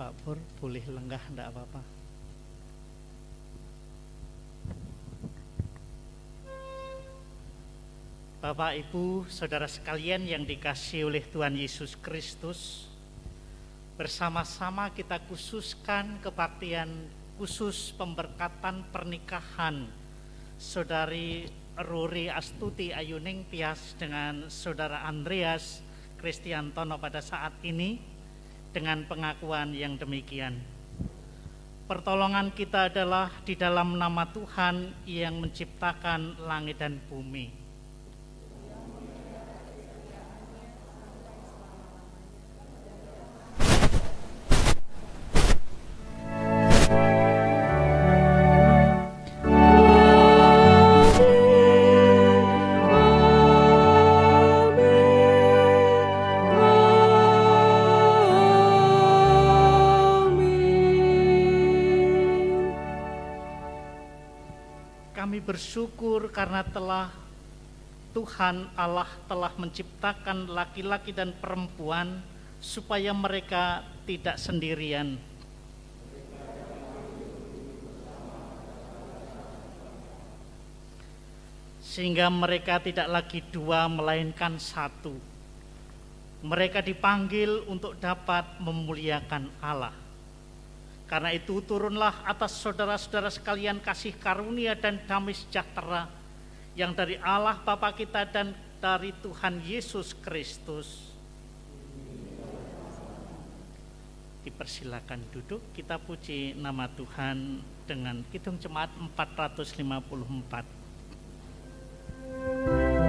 Pak Pur, boleh lenggah, enggak apa-apa. Bapak, Ibu, Saudara sekalian yang dikasihi oleh Tuhan Yesus Kristus, bersama-sama kita khususkan kebaktian khusus pemberkatan pernikahan Saudari Ruri Astuti Ayuning Tias dengan Saudara Andreas Kristiantono pada saat ini dengan pengakuan yang demikian. Pertolongan kita adalah di dalam nama Tuhan yang menciptakan langit dan bumi. Bersyukur karena Tuhan Allah telah menciptakan laki-laki dan perempuan supaya mereka tidak sendirian. Sehingga mereka tidak lagi dua melainkan satu. Mereka dipanggil untuk dapat memuliakan Allah. Karena itu turunlah atas saudara-saudara sekalian kasih karunia dan damai sejahtera yang dari Allah Bapa kita dan dari Tuhan Yesus Kristus. Dipersilakan duduk, kita puji nama Tuhan dengan Kidung Jemaat 454. Bapa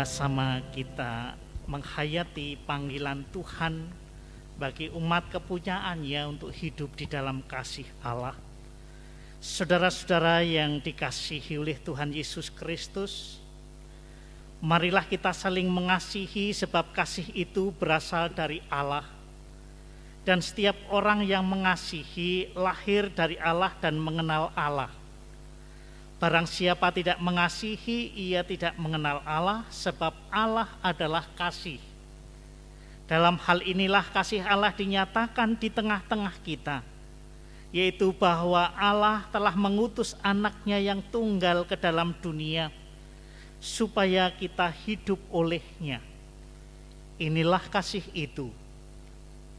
bersama-sama kita menghayati panggilan Tuhan bagi umat kepunyaannya untuk hidup di dalam kasih Allah. Saudara-saudara yang dikasihi oleh Tuhan Yesus Kristus, marilah kita saling mengasihi sebab kasih itu berasal dari Allah. Dan setiap orang yang mengasihi lahir dari Allah dan mengenal Allah. Barang siapa tidak mengasihi, ia tidak mengenal Allah, sebab Allah adalah kasih. Dalam hal inilah kasih Allah dinyatakan di tengah-tengah kita, yaitu bahwa Allah telah mengutus anaknya yang tunggal ke dalam dunia, supaya kita hidup olehnya. Inilah kasih itu,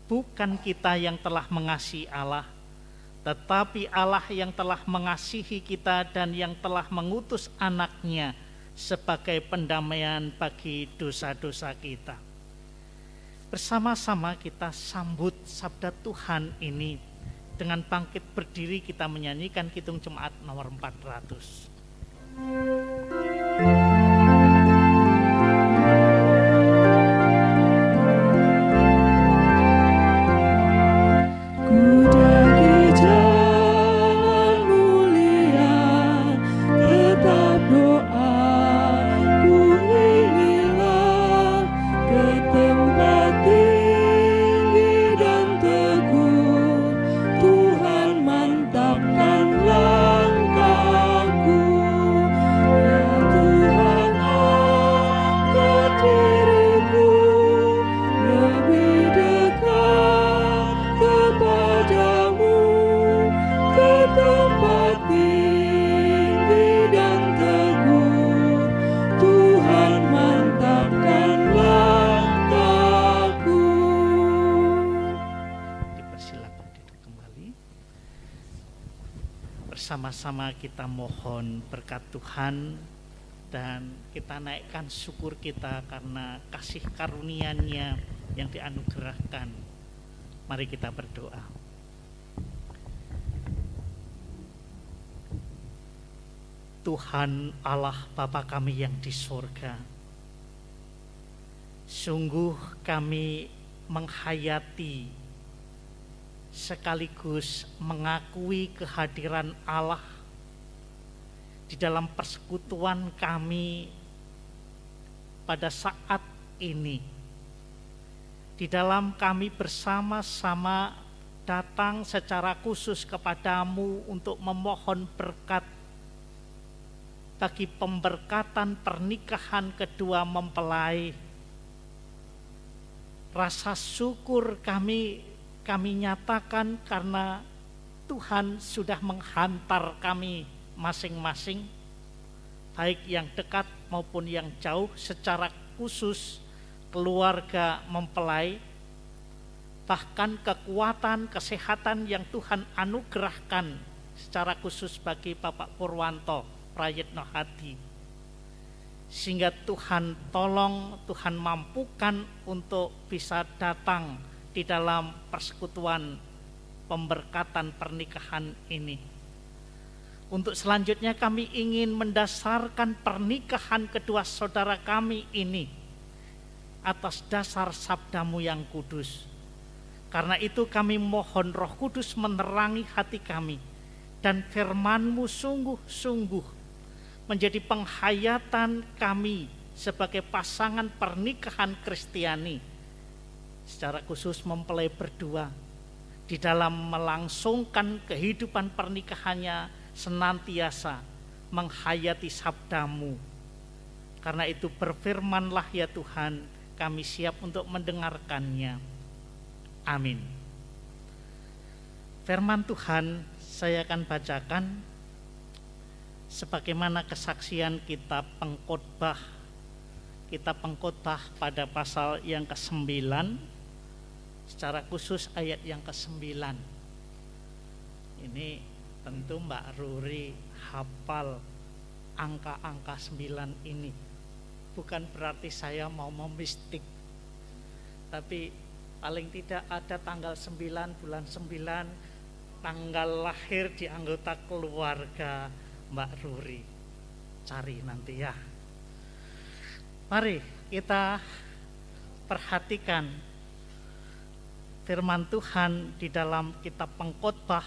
bukan kita yang telah mengasihi Allah, tetapi Allah yang telah mengasihi kita dan yang telah mengutus anaknya sebagai pendamaian bagi dosa-dosa kita. Bersama-sama kita sambut sabda Tuhan ini. Dengan bangkit berdiri kita menyanyikan Kidung Jemaat nomor 400. Bersama-sama kita mohon berkat Tuhan dan kita naikkan syukur kita karena kasih karunia-Nya yang dianugerahkan. Mari kita berdoa. Tuhan Allah Bapa kami yang di sorga, sungguh kami menghayati sekaligus mengakui kehadiran Allah di dalam persekutuan kami pada saat ini. Di dalam kami bersama-sama datang secara khusus kepadamu untuk memohon berkat bagi pemberkatan pernikahan kedua mempelai. Rasa syukur kami nyatakan karena Tuhan sudah menghantar kami masing-masing, baik yang dekat maupun yang jauh, secara khusus keluarga mempelai, bahkan kekuatan kesehatan yang Tuhan anugerahkan secara khusus bagi Bapak Purwanto Prayitno Hadi, sehingga Tuhan tolong, Tuhan mampukan untuk bisa datang di dalam persekutuan pemberkatan pernikahan ini. Untuk selanjutnya kami ingin mendasarkan pernikahan kedua saudara kami ini atas dasar sabda-Mu yang kudus. Karena itu kami mohon Roh Kudus menerangi hati kami dan firman-Mu sungguh-sungguh menjadi penghayatan kami sebagai pasangan pernikahan Kristiani, secara khusus mempelai berdua, di dalam melangsungkan kehidupan pernikahannya senantiasa menghayati sabda-Mu. Karena itu berfirmanlah ya Tuhan, kami siap untuk mendengarkannya. Amin. Firman Tuhan saya akan bacakan sebagaimana kesaksian kitab Pengkhotbah pada pasal yang ke-9, secara khusus ayat yang ke-9. Ini tentu Mbak Ruri hafal angka-angka 9 ini. Bukan berarti saya mau memistik, tapi paling tidak ada tanggal 9 bulan 9, tanggal lahir di anggota keluarga Mbak Ruri. Cari nanti ya. Mari kita perhatikan firman Tuhan di dalam kitab Pengkhotbah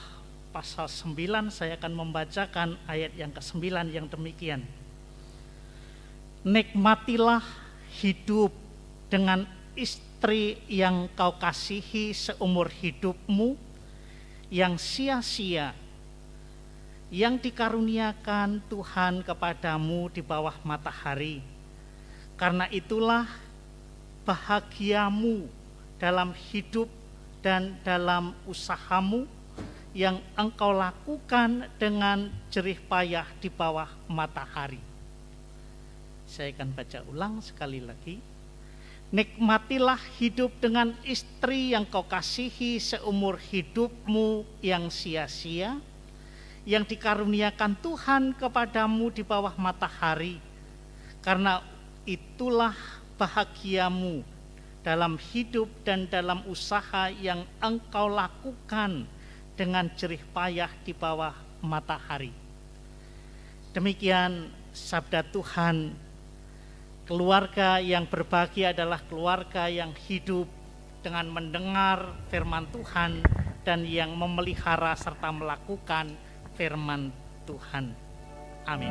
pasal 9. Saya akan membacakan ayat yang ke-9 yang demikian. Nikmatilah hidup dengan istri yang kau kasihi seumur hidupmu, yang sia-sia, yang dikaruniakan Tuhan kepadamu di bawah matahari. Karena itulah bahagiamu dalam hidup dan dalam usahamu yang engkau lakukan dengan jerih payah di bawah matahari. Saya akan baca ulang sekali lagi. Nikmatilah hidup dengan istri yang kau kasihi seumur hidupmu, yang sia-sia, yang dikaruniakan Tuhan kepadamu di bawah matahari. Karena itulah bahagiamu dalam hidup dan dalam usaha yang engkau lakukan dengan jerih payah di bawah matahari. Demikian sabda Tuhan. Keluarga yang berbahagia adalah keluarga yang hidup dengan mendengar firman Tuhan dan yang memelihara serta melakukan firman Tuhan. Amin.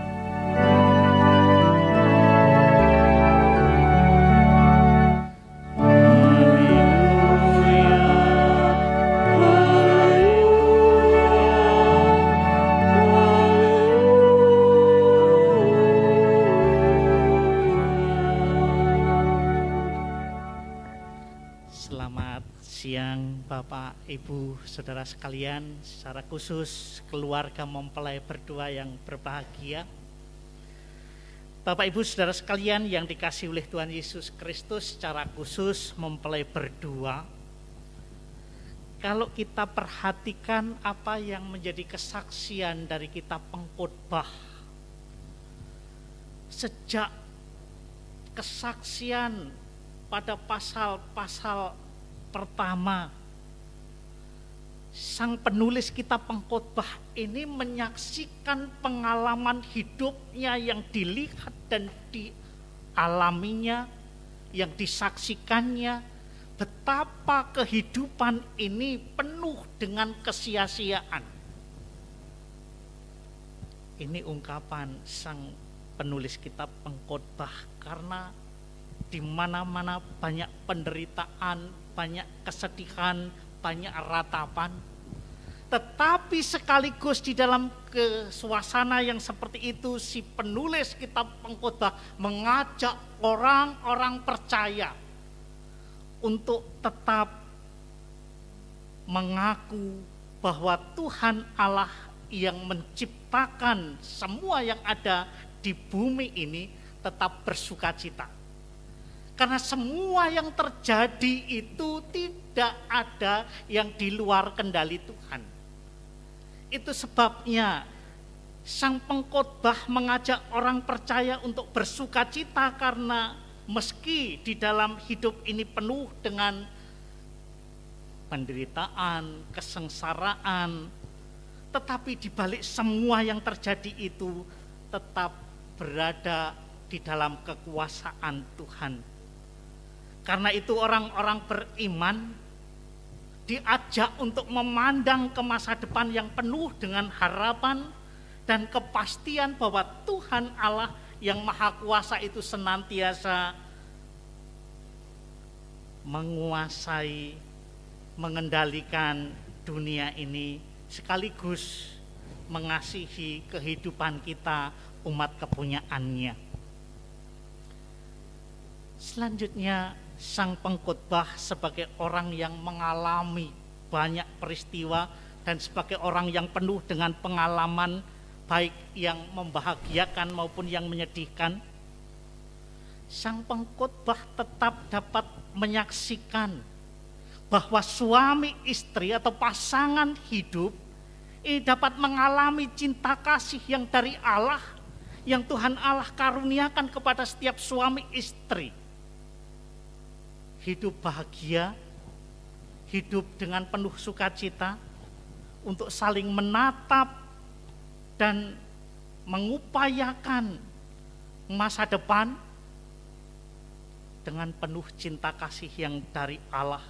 Selamat siang Bapak, Ibu, Saudara sekalian, secara khusus keluarga mempelai berdua yang berbahagia. Bapak, Ibu, Saudara sekalian yang dikasihi oleh Tuhan Yesus Kristus, secara khusus mempelai berdua. Kalau kita perhatikan apa yang menjadi kesaksian dari kitab Pengkhotbah, sejak kesaksian pada pasal-pasal pertama, sang penulis kitab Pengkhotbah ini menyaksikan pengalaman hidupnya yang dilihat dan dialaminya, yang disaksikannya, betapa kehidupan ini penuh dengan kesia-siaan. Ini ungkapan sang penulis kitab Pengkhotbah, karena di mana-mana banyak penderitaan, banyak kesedihan, banyak ratapan. Tetapi sekaligus di dalam suasana yang seperti itu, si penulis kitab Pengkhotbah mengajak orang-orang percaya untuk tetap mengaku bahwa Tuhan Allah yang menciptakan semua yang ada di bumi ini tetap bersukacita. Karena semua yang terjadi itu tidak ada yang di luar kendali Tuhan. Itu sebabnya sang pengkhotbah mengajak orang percaya untuk bersukacita, karena meski di dalam hidup ini penuh dengan penderitaan, kesengsaraan, tetapi di balik semua yang terjadi itu tetap berada di dalam kekuasaan Tuhan. Karena itu orang-orang beriman diajak untuk memandang ke masa depan yang penuh dengan harapan dan kepastian bahwa Tuhan Allah yang Maha Kuasa itu senantiasa menguasai, mengendalikan dunia ini, sekaligus mengasihi kehidupan kita, umat kepunyaannya. Selanjutnya, sang pengkhotbah sebagai orang yang mengalami banyak peristiwa dan sebagai orang yang penuh dengan pengalaman baik yang membahagiakan maupun yang menyedihkan, sang pengkhotbah tetap dapat menyaksikan bahwa suami istri atau pasangan hidup ini dapat mengalami cinta kasih yang dari Allah, yang Tuhan Allah karuniakan kepada setiap suami istri. Hidup bahagia, hidup dengan penuh sukacita, untuk saling menatap dan mengupayakan masa depan dengan penuh cinta kasih yang dari Allah.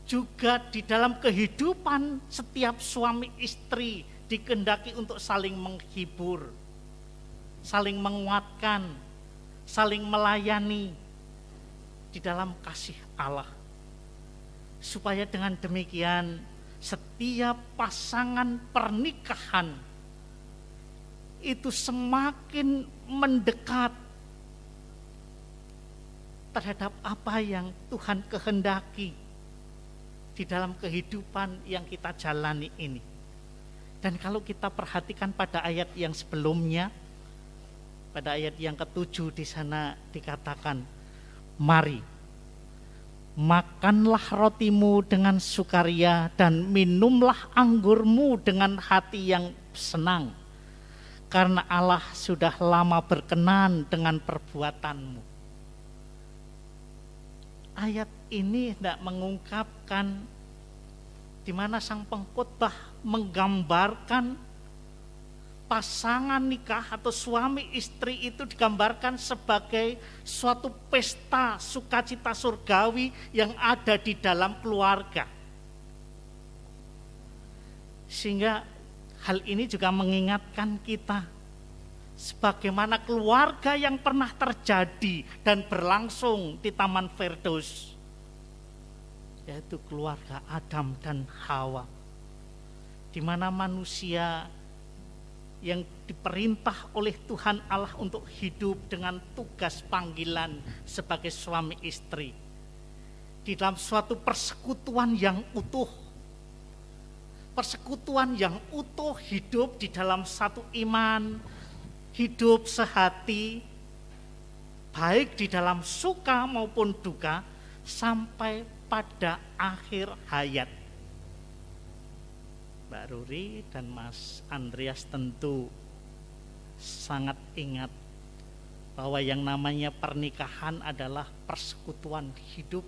Juga di dalam kehidupan setiap suami istri dikehendaki untuk saling menghibur, saling menguatkan, saling melayani di dalam kasih Allah. Supaya dengan demikian setiap pasangan pernikahan itu semakin mendekat terhadap apa yang Tuhan kehendaki di dalam kehidupan yang kita jalani ini. Dan kalau kita perhatikan pada ayat yang sebelumnya, pada ayat yang ke-7 di sana dikatakan, mari makanlah rotimu dengan sukaria dan minumlah anggurmu dengan hati yang senang, karena Allah sudah lama berkenan dengan perbuatanmu. Ayat ini tidak mengungkapkan di mana sang pengkhotbah menggambarkan pasangan nikah atau suami istri itu digambarkan sebagai suatu pesta sukacita surgawi yang ada di dalam keluarga. Sehingga hal ini juga mengingatkan kita sebagaimana keluarga yang pernah terjadi dan berlangsung di Taman Firdaus, yaitu keluarga Adam dan Hawa, di mana manusia yang diperintah oleh Tuhan Allah untuk hidup dengan tugas panggilan sebagai suami istri di dalam suatu persekutuan yang utuh. Persekutuan yang utuh, hidup di dalam satu iman, hidup sehati, baik di dalam suka maupun duka, sampai pada akhir hayat. Mbak Ruri dan Mas Andreas tentu sangat ingat bahwa yang namanya pernikahan adalah persekutuan hidup.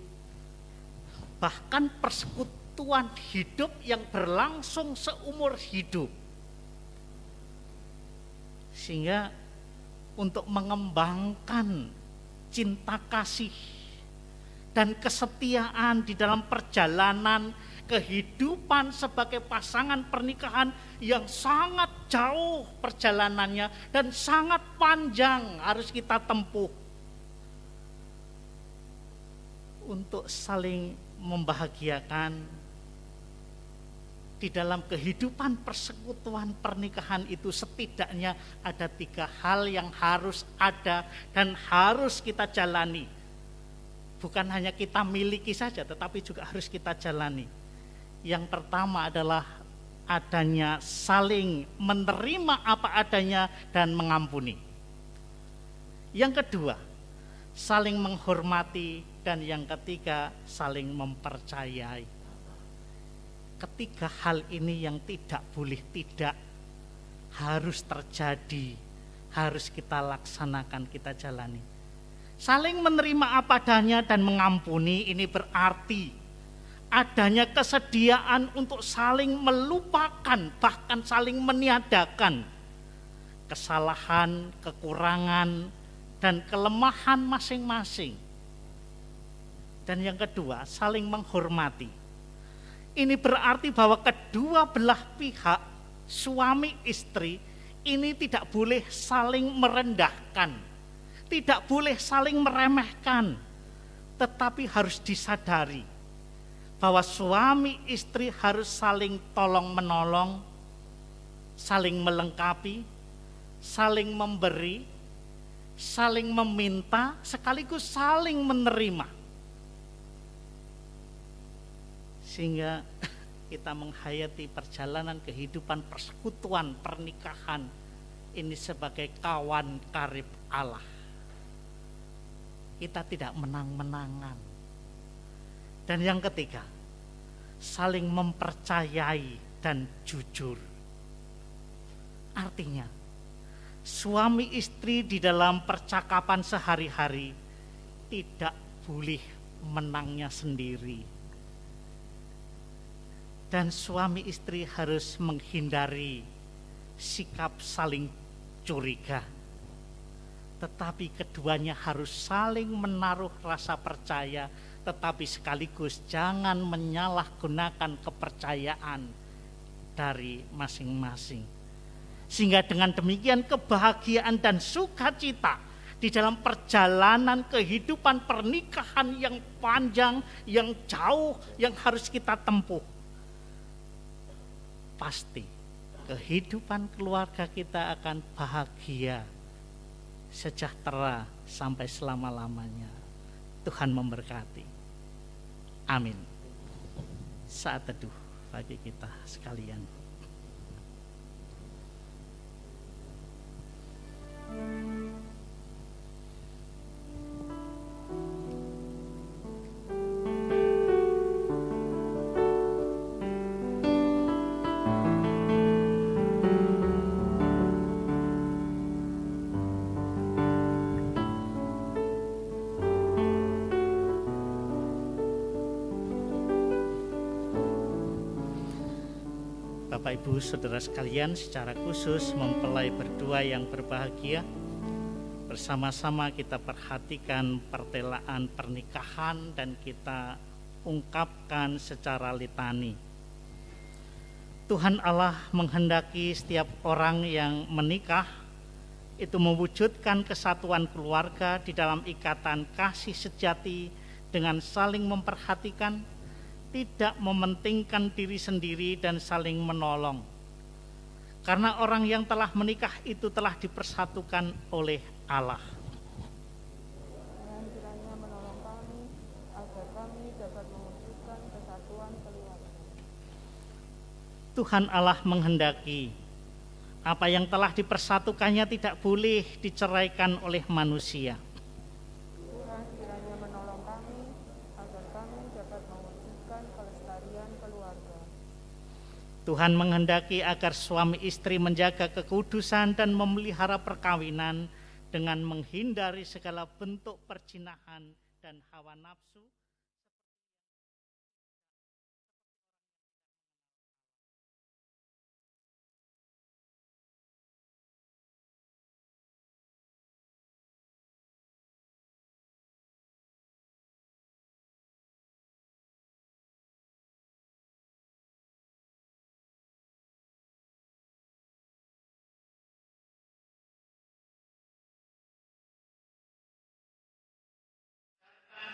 Bahkan persekutuan hidup yang berlangsung seumur hidup. Sehingga untuk mengembangkan cinta kasih dan kesetiaan di dalam perjalanan kehidupan sebagai pasangan pernikahan yang sangat jauh perjalanannya dan sangat panjang harus kita tempuh untuk saling membahagiakan. Di dalam kehidupan persekutuan pernikahan itu setidaknya ada 3 hal yang harus ada dan harus kita jalani. Bukan hanya kita miliki saja, tetapi juga harus kita jalani. Yang pertama adalah adanya saling menerima apa adanya dan mengampuni. Yang kedua, saling menghormati, dan yang ketiga, saling mempercayai. Ketiga hal ini yang tidak boleh tidak, harus terjadi, harus kita laksanakan, kita jalani. Saling menerima apa adanya dan mengampuni ini berarti adanya kesediaan untuk saling melupakan, bahkan saling meniadakan kesalahan, kekurangan, dan kelemahan masing-masing. Dan yang kedua, saling menghormati. Ini berarti bahwa kedua belah pihak, suami istri, ini tidak boleh saling merendahkan, tidak boleh saling meremehkan, tetapi harus disadari bahwa suami istri harus saling tolong-menolong, saling melengkapi, saling memberi, saling meminta, sekaligus saling menerima. Sehingga kita menghayati perjalanan kehidupan persekutuan pernikahan ini sebagai kawan karib Allah. Kita tidak menang-menangan. Dan yang ketiga, saling mempercayai dan jujur. Artinya, suami istri di dalam percakapan sehari-hari tidak boleh menangnya sendiri. Dan suami istri harus menghindari sikap saling curiga. tetapi keduanya harus saling menaruh rasa percaya, tetapi sekaligus jangan menyalahgunakan kepercayaan dari masing-masing. Sehingga dengan demikian kebahagiaan dan sukacita di dalam perjalanan kehidupan pernikahan yang panjang, yang jauh, yang harus kita tempuh, pasti kehidupan keluarga kita akan bahagia, sejahtera sampai selama-lamanya. Tuhan memberkati. Amin. Saat teduh bagi kita sekalian. Bapak Ibu Saudara sekalian, secara khusus mempelai berdua yang berbahagia, bersama-sama kita perhatikan pertelaan pernikahan dan kita ungkapkan secara litani. Tuhan Allah menghendaki setiap orang yang menikah itu mewujudkan kesatuan keluarga di dalam ikatan kasih sejati dengan saling memperhatikan, tidak mementingkan diri sendiri dan saling menolong. Karena orang yang telah menikah itu telah dipersatukan oleh Allah. Tuhan kiranya menolong kami agar kami dapat mewujudkan kesatuan keluarga. Tuhan Allah menghendaki apa yang telah dipersatukannya tidak boleh diceraikan oleh manusia. Tuhan kiranya menolong kami agar kami dapat mewujudkan kelestarian keluarga. Tuhan menghendaki agar suami istri menjaga kekudusan dan memelihara perkawinan dengan menghindari segala bentuk perzinahan dan hawa nafsu.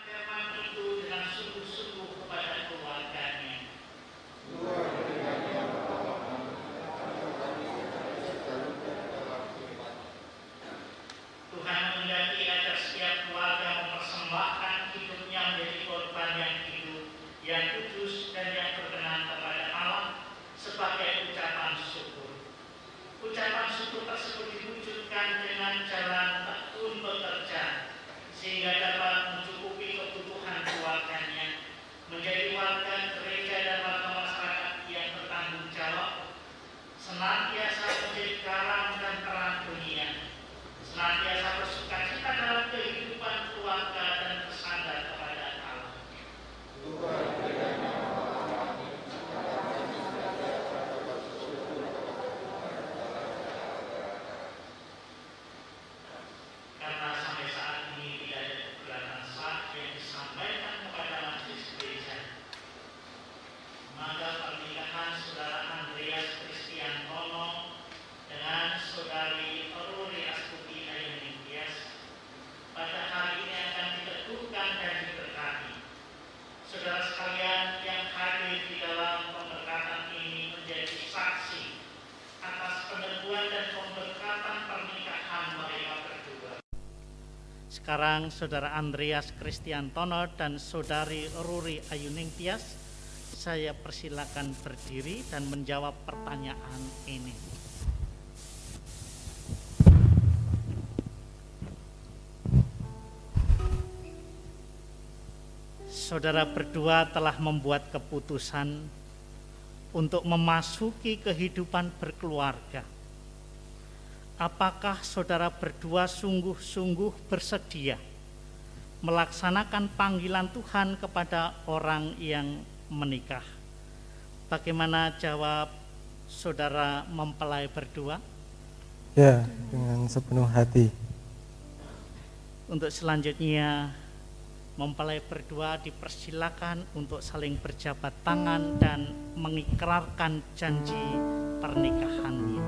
Firman itu dengan sungguh-sungguh kepada keluarganya. Tuhan menghendaki agar setiap keluarga mempersembahkan hidupnya menjadi korban yang hidup, yang kudus dan yang berkenan kepada Allah sebagai ucapan syukur. Ucapan syukur tersebut diwujudkan dengan jalan tekun bekerja, sehingga dapat mencukupi kebutuhan keluarganya, menjadi warga gereja dan warga masyarakat yang bertanggung jawab, senantiasa menjadi garam dan terang dunia, senantiasa bersukacita dalam kehidupan keluarga dan bersandar kepada Allah. Karena sampai saat ini tidak ada keberatan sah yang disampaikan kepada majelis gereja, maka pernikahan saudara Andreas Kristiantono dengan saudari Ruri Astuti Ayuningstias pada hari ini akan diteguhkan dan diberkati. Saudara sekalian yang hadir di dalam pemberkatan ini menjadi saksi atas peneguhan dan pemberkatan pernikahan mereka berdua. Sekarang saudara Andreas Kristiantono dan saudari Ruri Ayuningstias, saya persilakan berdiri dan menjawab pertanyaan ini. Saudara berdua telah membuat keputusan untuk memasuki kehidupan berkeluarga. Apakah saudara berdua sungguh-sungguh bersedia melaksanakan panggilan Tuhan kepada orang yang menikah? Bagaimana jawab saudara mempelai berdua? Ya, dengan sepenuh hati. Untuk selanjutnya, mempelai berdua dipersilakan untuk saling berjabat tangan dan mengikrarkan janji pernikahannya.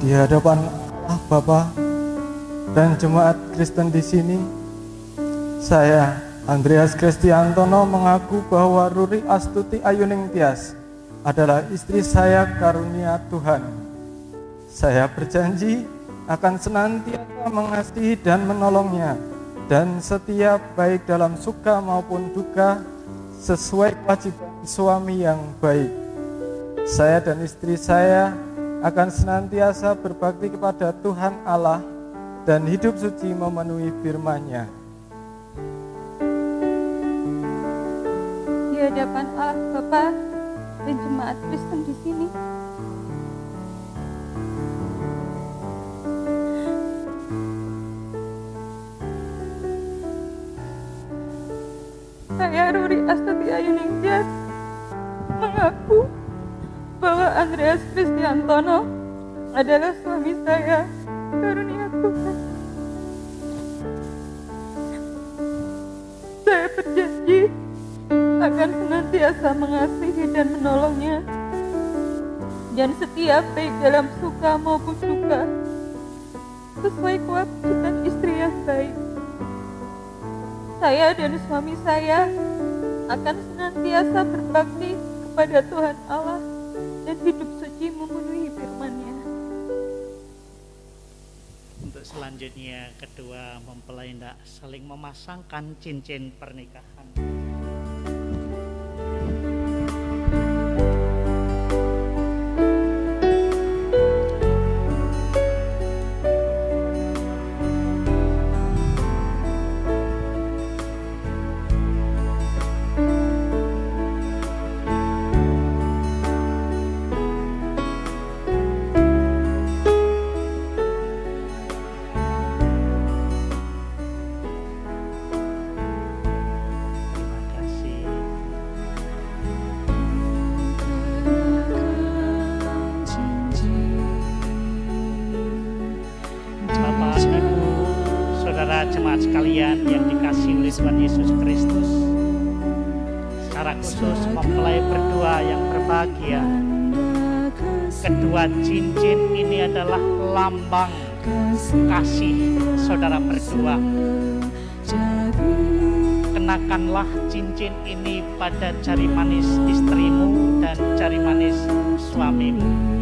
Di hadapan Allah Bapa dan jemaat Kristen di sini, saya Andreas Kristiantono mengaku bahwa Ruri Astuti Ayuning Tias adalah istri saya karunia Tuhan. Saya berjanji akan senantiasa mengasihi dan menolongnya dan setia baik dalam suka maupun duka sesuai kewajiban suami yang baik. Saya dan istri saya akan senantiasa berbakti kepada Tuhan Allah dan hidup suci memenuhi firman-Nya. Di hadapan Allah Bapa dan jemaat Kristen di sini, saya Ruri Astuti Ayuning Tias mengaku bahwa Andreas Kristiantono adalah suami saya karunia Tuhan. Saya berjanji akan senantiasa mengasihi dan menolongnya dan setia baik dalam suka maupun duka sesuai kewajiban istri yang baik. Saya dan suami saya akan senantiasa berbakti kepada Tuhan Allah dan hidup suci memenuhi firman-Nya. Untuk selanjutnya, kedua mempelai hendak saling memasangkan cincin pernikahan. Jemaat sekalian yang dikasihi oleh Tuhan Yesus Kristus, secara khusus mempelai berdua yang berbahagia, kedua cincin ini adalah lambang kasih saudara berdua. Kenakanlah cincin ini pada jari manis istrimu dan jari manis suamimu.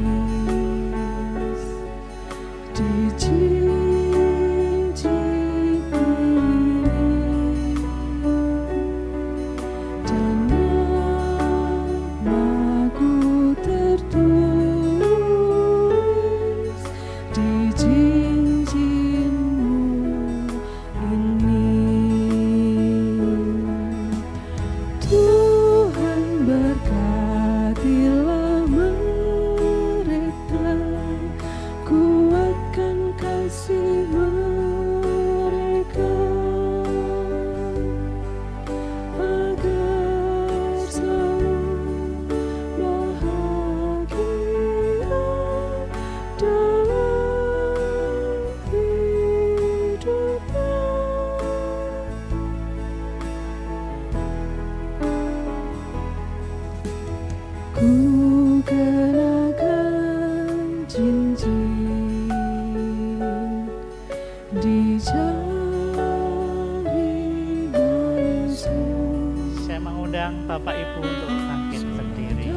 Bapak Ibu untuk bangkit berdiri.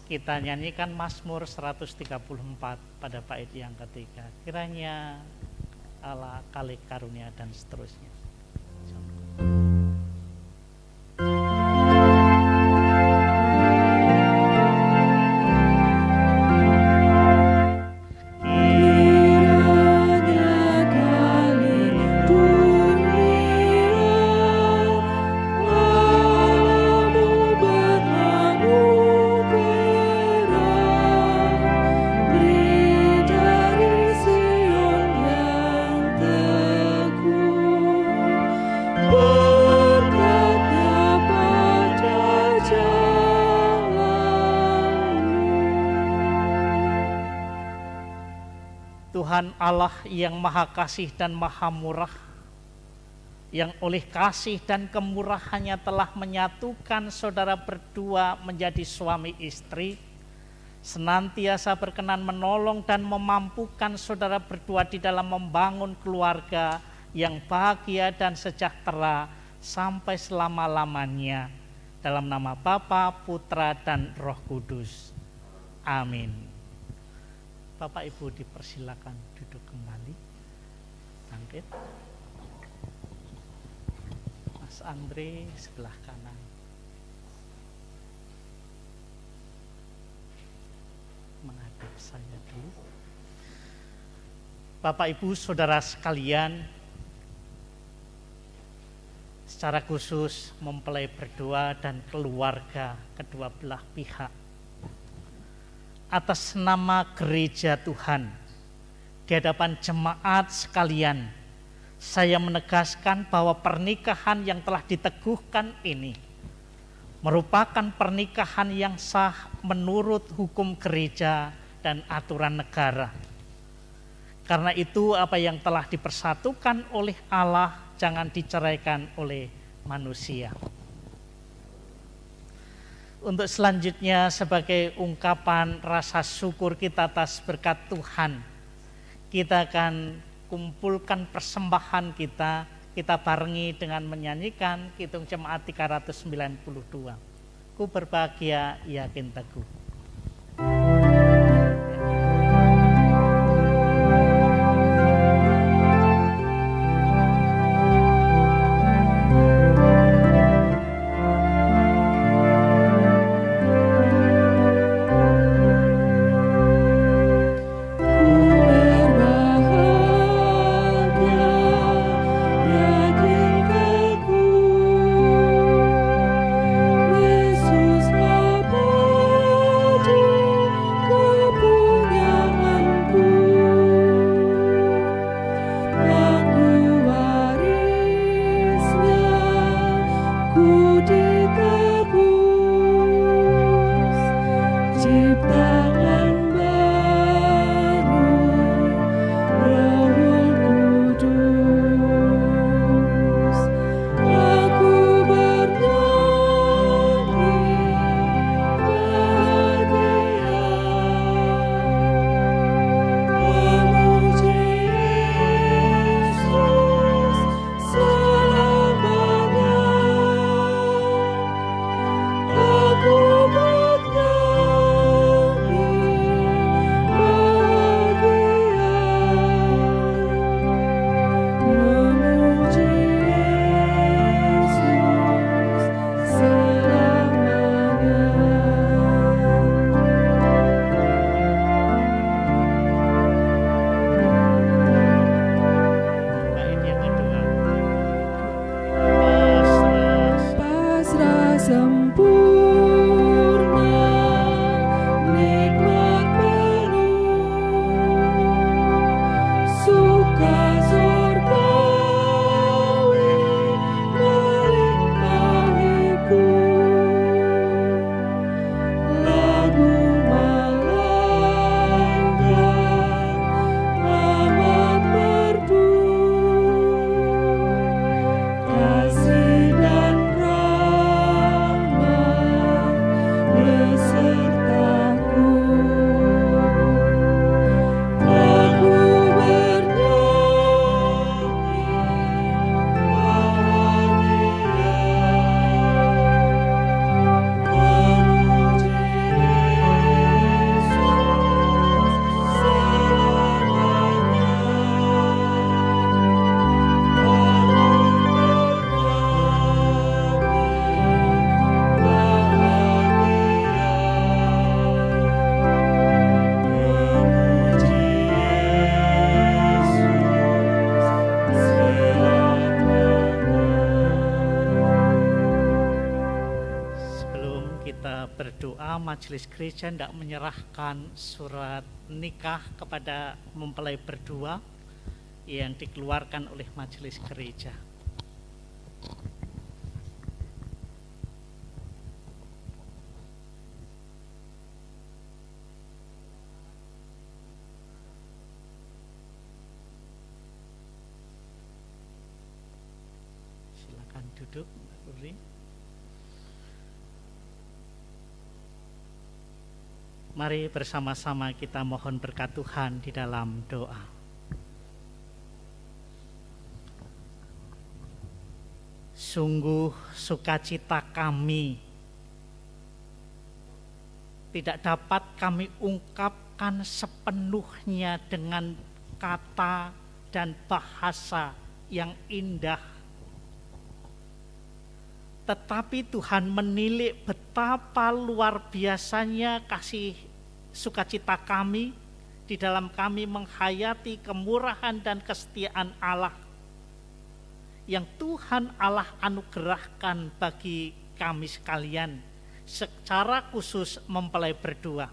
Kita nyanyikan Mazmur 134 pada bait yang ketiga. Kiranya Allah kali karunia dan seterusnya. Oh Tuhan Allah yang Maha Kasih dan Maha Murah, yang oleh kasih dan kemurahannya telah menyatukan saudara berdua menjadi suami istri, senantiasa berkenan menolong dan memampukan saudara berdua di dalam membangun keluarga yang bahagia dan sejahtera sampai selama-lamanya. Dalam nama Bapa, Putra, dan Roh Kudus. Amin. Bapak Ibu dipersilakan duduk kembali. Bangkit. Mas Andre sebelah kanan. Menghadap saya dulu. Bapak Ibu Saudara sekalian, secara khusus mempelai berdua dan keluarga kedua belah pihak, atas nama gereja Tuhan, di hadapan jemaat sekalian, saya menegaskan bahwa pernikahan yang telah diteguhkan ini merupakan pernikahan yang sah menurut hukum gereja dan aturan negara. Karena itu apa yang telah dipersatukan oleh Allah jangan diceraikan oleh manusia. Untuk selanjutnya sebagai ungkapan rasa syukur kita atas berkat Tuhan, kita akan kumpulkan persembahan kita barengi dengan menyanyikan Kidung Jemaat 392. Ku berbahagia yakin teguh. Majelis gereja tidak menyerahkan surat nikah kepada mempelai berdua yang dikeluarkan oleh majelis gereja. duduk, Mbak Ruri. Mari bersama-sama kita mohon berkat Tuhan di dalam doa. Sungguh sukacita kami tidak dapat kami ungkapkan sepenuhnya dengan kata dan bahasa yang indah. Tetapi Tuhan menilik betapa luar biasanya kasih sukacita kami di dalam kami menghayati kemurahan dan kesetiaan Allah yang Tuhan Allah anugerahkan bagi kami sekalian, secara khusus mempelai berdua.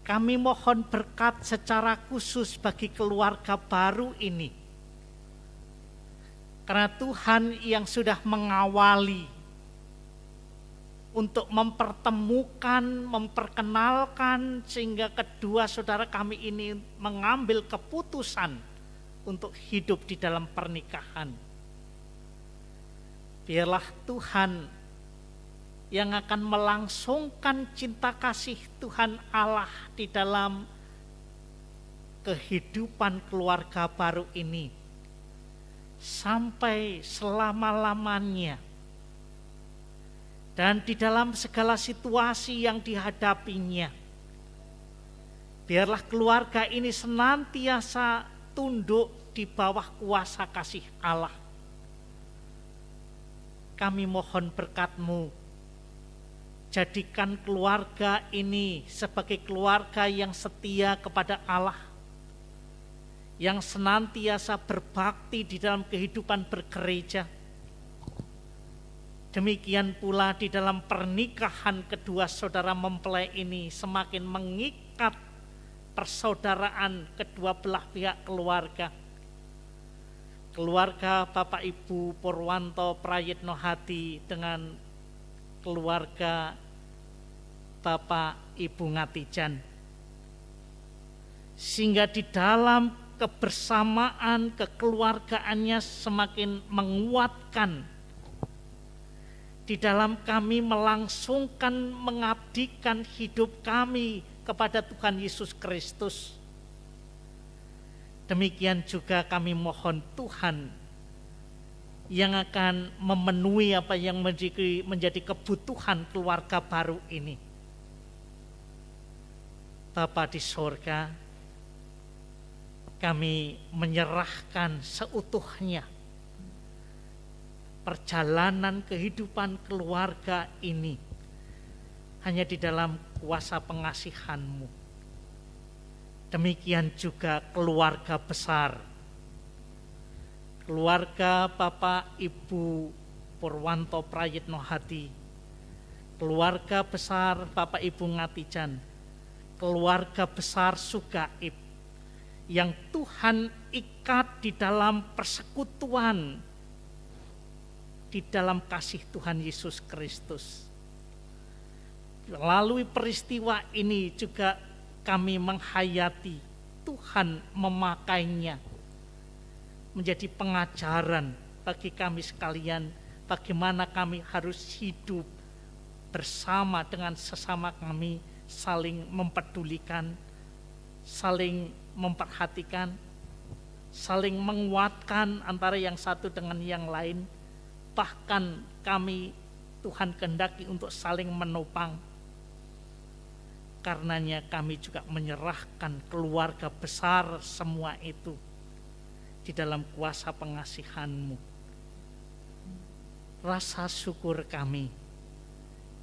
Kami mohon berkat secara khusus bagi keluarga baru ini. Karena Tuhan yang sudah mengawali untuk mempertemukan, memperkenalkan sehingga kedua saudara kami ini mengambil keputusan untuk hidup di dalam pernikahan. Biarlah Tuhan yang akan melangsungkan cinta kasih Tuhan Allah di dalam kehidupan keluarga baru ini sampai selama-lamanya, dan di dalam segala situasi yang dihadapinya. Biarlah keluarga ini senantiasa tunduk di bawah kuasa kasih Allah. Kami mohon berkat-Mu, jadikan keluarga ini sebagai keluarga yang setia kepada Allah, yang senantiasa berbakti di dalam kehidupan bergereja. Demikian pula di dalam pernikahan kedua saudara mempelai ini semakin mengikat persaudaraan kedua belah pihak keluarga. Keluarga Bapak Ibu Purwanto Prayitno Hadi dengan keluarga Bapak Ibu Ngatijan. Sehingga di dalam kebersamaan kekeluargaannya semakin menguatkan di dalam kami melangsungkan mengabdikan hidup kami kepada Tuhan Yesus Kristus. Demikian juga kami mohon Tuhan yang akan memenuhi apa yang menjadi kebutuhan keluarga baru ini. Bapa di sorga, kami menyerahkan seutuhnya perjalanan kehidupan keluarga ini hanya di dalam kuasa pengasihan-Mu. Demikian juga keluarga besar, keluarga Bapak Ibu Purwanto Prayitno Hadi, keluarga besar Bapak Ibu Ngatijan, keluarga besar Sugaib, yang Tuhan ikat di dalam persekutuan, di dalam kasih Tuhan Yesus Kristus. Melalui peristiwa ini juga kami menghayati Tuhan memakainya menjadi pengajaran bagi kami sekalian, bagaimana kami harus hidup bersama dengan sesama kami, saling mempedulikan, saling memperhatikan, saling menguatkan antara yang satu dengan yang lain. Bahkan kami Tuhan kehendaki untuk saling menopang. Karenanya kami juga menyerahkan keluarga besar semua itu di dalam kuasa pengasihan-Mu. Rasa syukur kami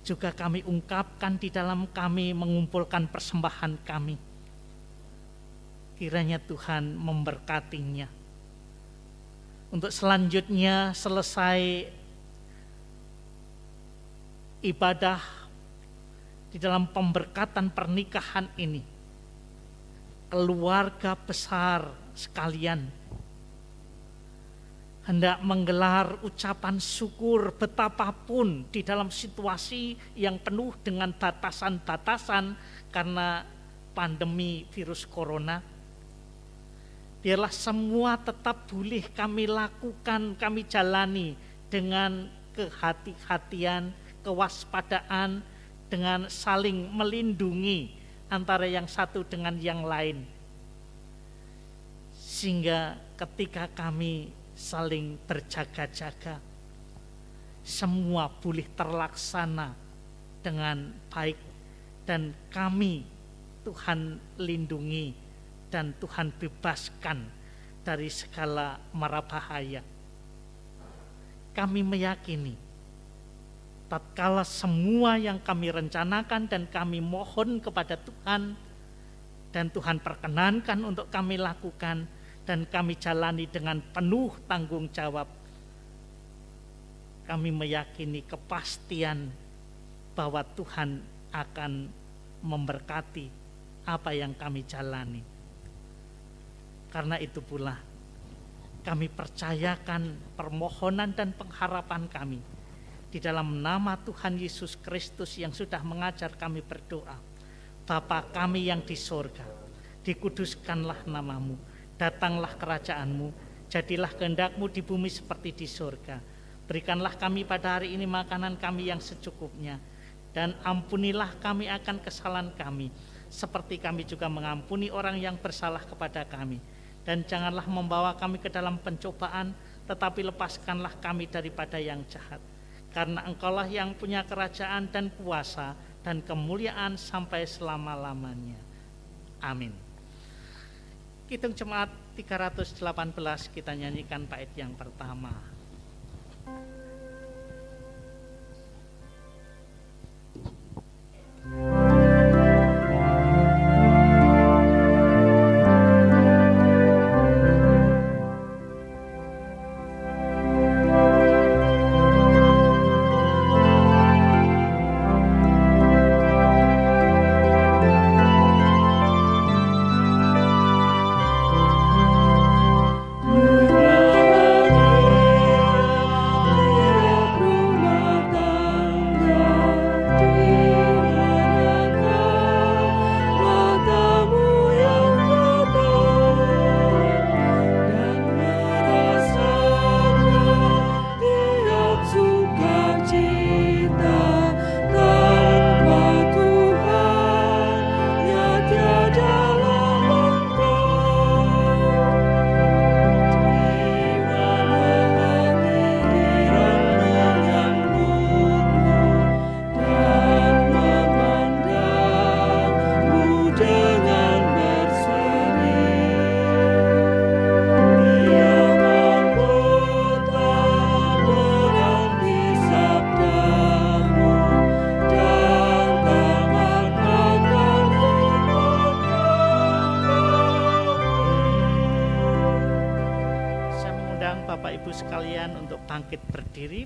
juga kami ungkapkan di dalam kami mengumpulkan persembahan kami. Kiranya Tuhan memberkatinya. Untuk selanjutnya selesai ibadah di dalam pemberkatan pernikahan ini, keluarga besar sekalian hendak menggelar ucapan syukur betapapun di dalam situasi yang penuh dengan batasan-batasan karena pandemi virus corona. Biarlah semua tetap boleh kami lakukan, kami jalani dengan kehati-hatian, kewaspadaan, dengan saling melindungi antara yang satu dengan yang lain. Sehingga ketika kami saling berjaga-jaga, semua boleh terlaksana dengan baik, dan kami Tuhan lindungi dan Tuhan bebaskan dari segala mara bahaya. Kami meyakini tatkala semua yang kami rencanakan dan kami mohon kepada Tuhan dan Tuhan perkenankan untuk kami lakukan dan kami jalani dengan penuh tanggung jawab, kami meyakini kepastian bahwa Tuhan akan memberkati apa yang kami jalani. Karena itu pula kami percayakan permohonan dan pengharapan kami di dalam nama Tuhan Yesus Kristus yang sudah mengajar kami berdoa. Bapa kami yang di sorga, dikuduskanlah namamu, datanglah kerajaanmu, jadilah kehendak-Mu di bumi seperti di sorga. Berikanlah kami pada hari ini makanan kami yang secukupnya, dan ampunilah kami akan kesalahan kami, seperti kami juga mengampuni orang yang bersalah kepada kami. Dan janganlah membawa kami ke dalam pencobaan, tetapi lepaskanlah kami daripada yang jahat. Karena Engkaulah yang punya kerajaan dan kuasa dan kemuliaan sampai selama-lamanya. Amin. Kidung Jemaat 318 kita nyanyikan bait yang pertama.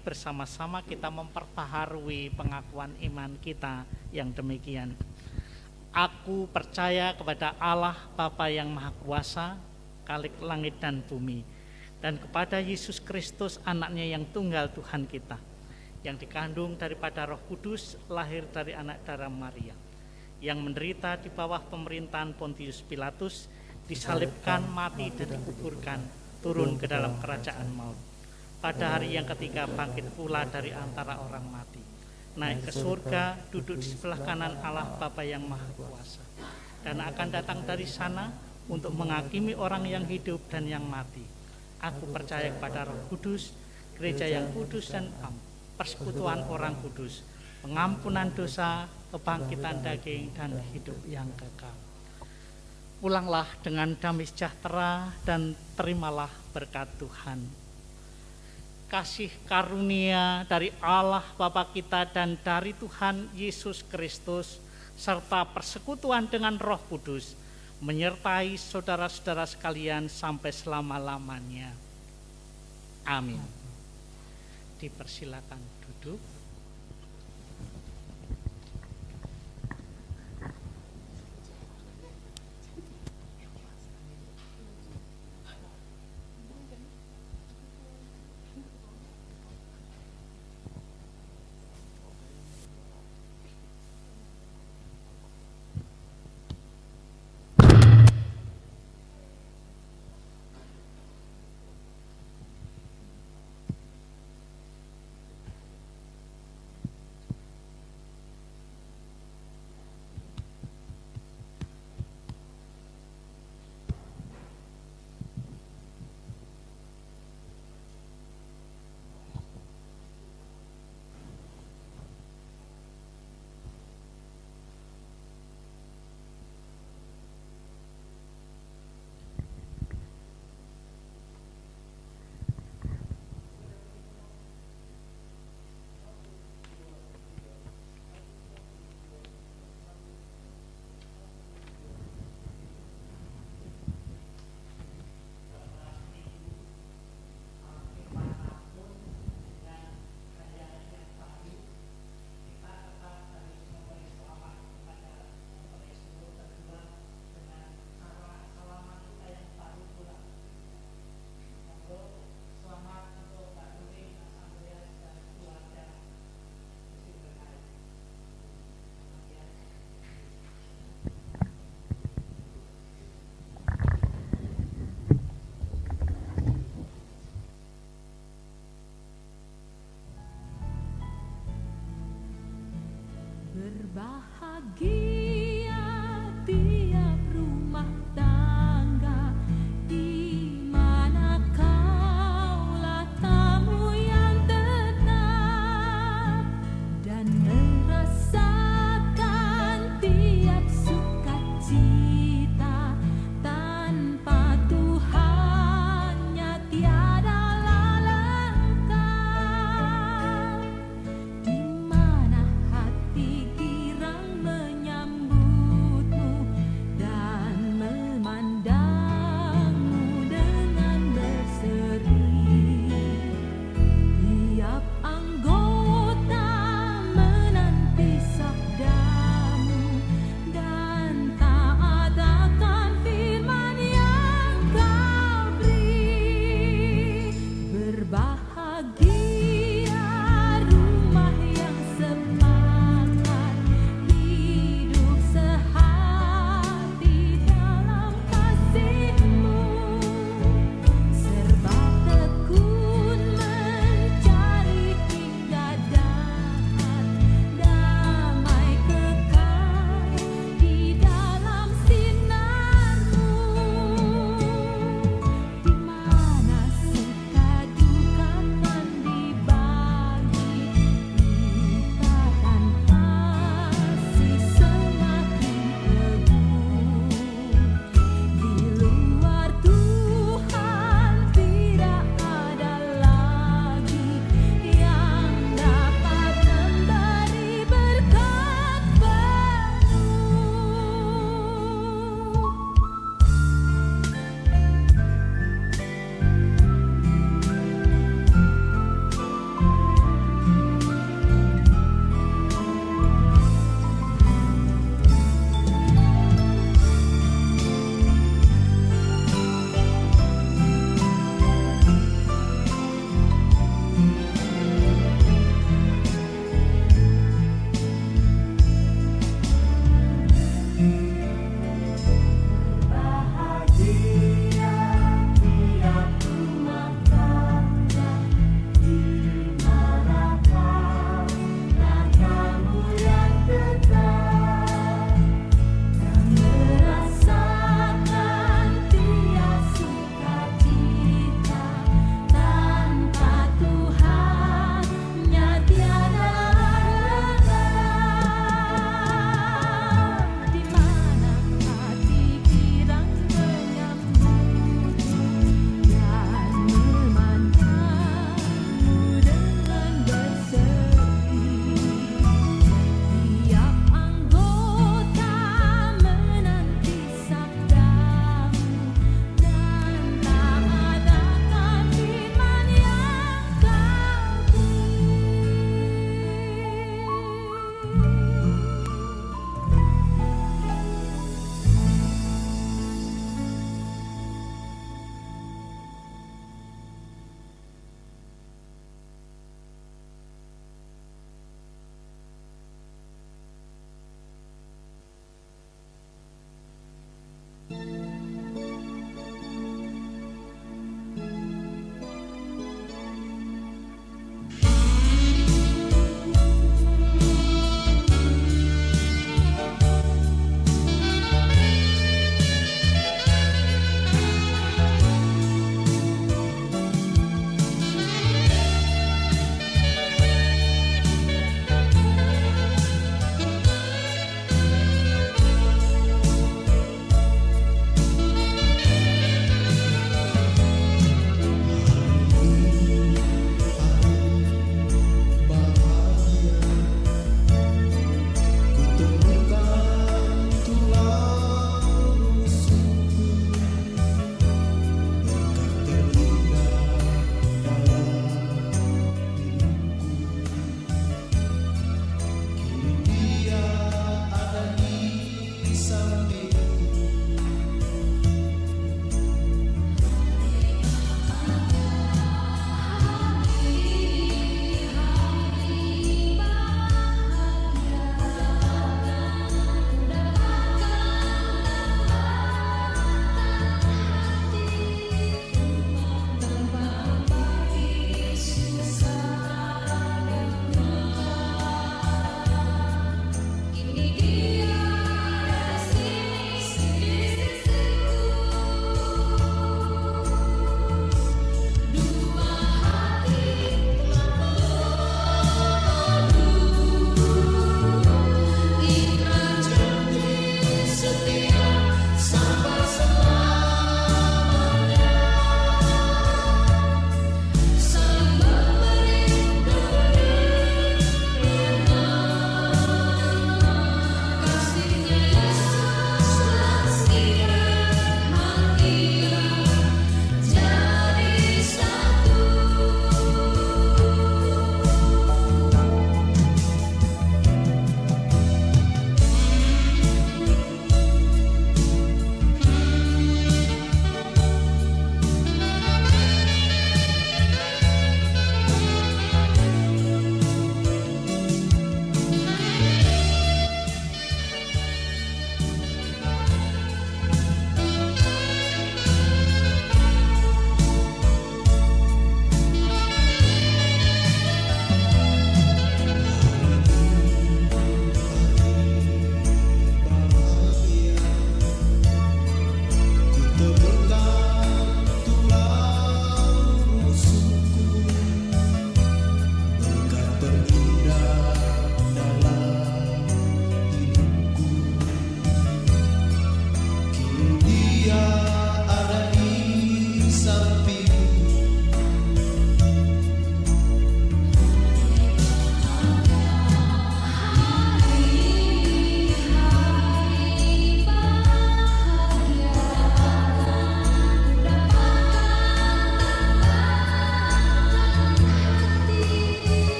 Bersama-sama kita memperbaharui pengakuan iman kita yang demikian. Aku percaya kepada Allah Bapa yang Maha Kuasa, Khalik langit dan bumi, dan kepada Yesus Kristus anaknya yang tunggal Tuhan kita, yang dikandung daripada Roh Kudus, lahir dari anak darah Maria, yang menderita di bawah pemerintahan Pontius Pilatus, disalibkan, mati dan dikuburkan, turun ke dalam kerajaan maut. Pada hari yang ketiga bangkit pula dari antara orang mati, naik ke surga, duduk di sebelah kanan Allah Bapa yang Maha Kuasa, dan akan datang dari sana untuk menghakimi orang yang hidup dan yang mati. Aku percaya kepada Roh Kudus, gereja yang kudus dan persekutuan orang kudus, pengampunan dosa, kebangkitan daging, dan hidup yang kekal. Pulanglah dengan damai sejahtera dan terimalah berkat Tuhan. Kasih karunia dari Allah Bapa kita dan dari Tuhan Yesus Kristus serta persekutuan dengan Roh Kudus menyertai saudara-saudara sekalian sampai selama-lamanya. Amin. Dipersilakan duduk.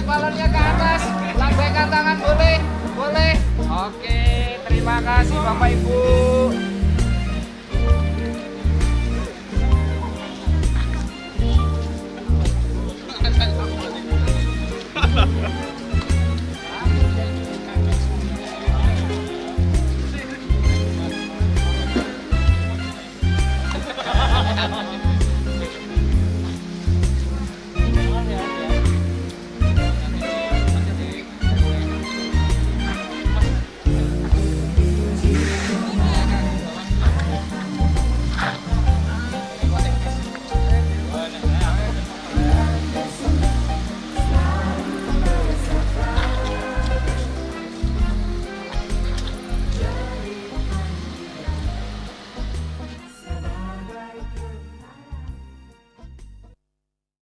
balonnya ke atas, lambaikan tangan boleh, boleh. Oke, terima kasih Bapak Ibu.